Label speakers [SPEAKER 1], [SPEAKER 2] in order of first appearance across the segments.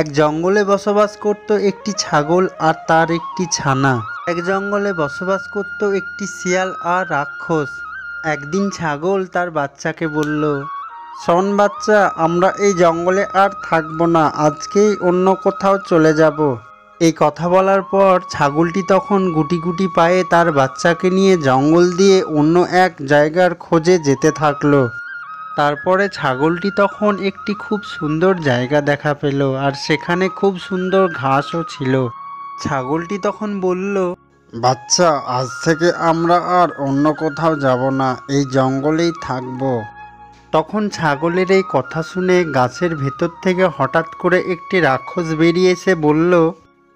[SPEAKER 1] এক জঙ্গলে বসবাস করত একটি ছাগল আর তার একটি ছানা। এক জঙ্গলে বসবাস করত একটি শিয়াল আর রাক্ষস। একদিন ছাগল তার বাচ্চাকে বলল, শোন বাচ্চা, আমরা এই জঙ্গলে আর থাকবো না, আজকেই অন্য কোথাও চলে যাব। এই কথা বলার পর ছাগলটি তখন গুটি গুটি পায়ে তার বাচ্চাকে নিয়ে জঙ্গল দিয়ে অন্য এক জায়গার খোঁজে যেতে থাকলো। তারপরে ছাগলটি তখন একটি খুব সুন্দর জায়গা দেখা পেল, আর সেখানে খুব সুন্দর ঘাসও ছিল। ছাগলটি তখন বলল, বাচ্চা, আজ থেকে আমরা আর অন্য কোথাও যাব না, এই জঙ্গলেই থাকবো। তখন ছাগলের এই কথা শুনে গাছের ভেতর থেকে হঠাৎ করে একটি রাক্ষস বেরিয়ে এসে বলল,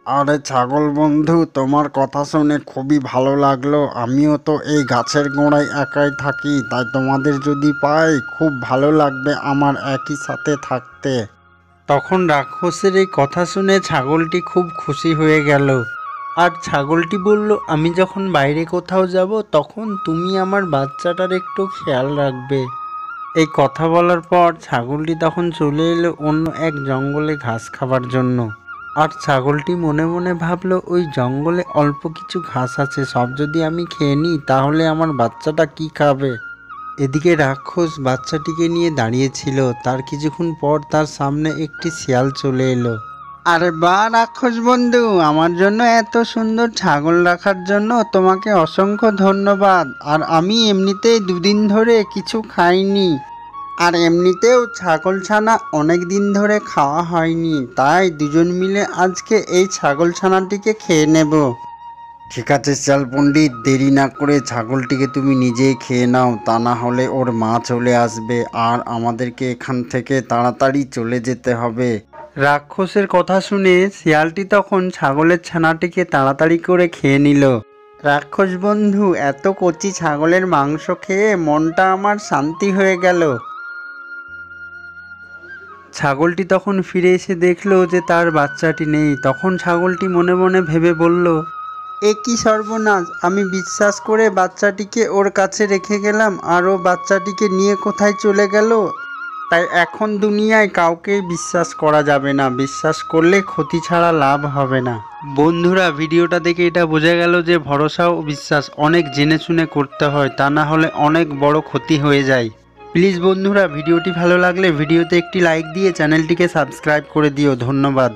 [SPEAKER 1] আরে ছাগল বন্ধু, তোমার কথা শুনে খুবই ভালো লাগলো। আমিও তো এই গাছের গোড়ায় একাই থাকি, তাই তোমাদের যদি পাই খুব ভালো লাগবে আমার একই সাথে থাকতে। তখন রাক্ষসের এই কথা শুনে ছাগলটি খুব খুশি হয়ে গেল। আর ছাগলটি বলল, আমি যখন বাইরে কোথাও যাব তখন তুমি আমার বাচ্চাটার একটু খেয়াল রাখবে। এই কথা বলার পর ছাগলটি তখন চলে এলো অন্য এক জঙ্গলে ঘাস খাবার জন্য। আর ছাগলটি মনে মনে ভাবলো, ওই জঙ্গলে অল্প কিছু ঘাস আছে, সব যদি আমি খেয়ে নিই তাহলে আমার বাচ্চাটা কি খাবে। এদিকে রাক্ষস বাচ্চাটিকে নিয়ে দাঁড়িয়েছিল। তার কিছুক্ষণ পর তার সামনে একটি শিয়াল চলে এলো। আরে বাহ রাক্ষস বন্ধু, আমার জন্য এত সুন্দর ছাগল রাখার জন্য তোমাকে অসংখ্য ধন্যবাদ। আর আমি এমনিতেই দুদিন ধরে কিছু খাইনি, আর এমনিতেও ছাগল ছানা অনেক দিন ধরে খাওয়া হয়নি, তাই দুজন মিলে আজকে এই ছাগল ছানাটিকে খেয়ে নেব। ঠিক আছে শিয়াল পণ্ডিত, দেরি না করে ছাগলটিকে তুমি নিজেই খেয়ে নাও, তা না হলে ওর মা চলে আসবে আর আমাদেরকে এখান থেকে তাড়াতাড়ি চলে যেতে হবে। রাক্ষসের কথা শুনে শিয়ালটি তখন ছাগলের ছানাটিকে তাড়াতাড়ি করে খেয়ে নিল। রাক্ষস বন্ধু, এত কচি ছাগলের মাংস খেয়ে মনটা আমার শান্তি হয়ে গেল। ছাগলটি তখন ফিরে এসে দেখলো যে তার বাচ্চাটি নেই। তখন ছাগলটি মনে মনে ভেবে বলল, এ কি সর্বনাশ, আমি বিশ্বাস করে বাচ্চাটিকে ওর কাছে রেখে গেলাম আর ও বাচ্চাটিকে নিয়ে কোথায় চলে গেল। তাই এখন দুনিয়ায় কাউকেই বিশ্বাস করা যাবে না, বিশ্বাস করলে ক্ষতি ছাড়া লাভ হবে না। বন্ধুরা, ভিডিওটা দেখে এটা বোঝা গেল যে ভরসা ও বিশ্বাস অনেক জেনে শুনে করতে হয়, তা না হলে অনেক বড় ক্ষতি হয়ে যায়। প্লিজ বন্ধুরা, ভিডিওটি ভালো লাগলে ভিডিওতে একটি লাইক দিয়ে চ্যানেলটিকে সাবস্ক্রাইব করে দিও। ধন্যবাদ।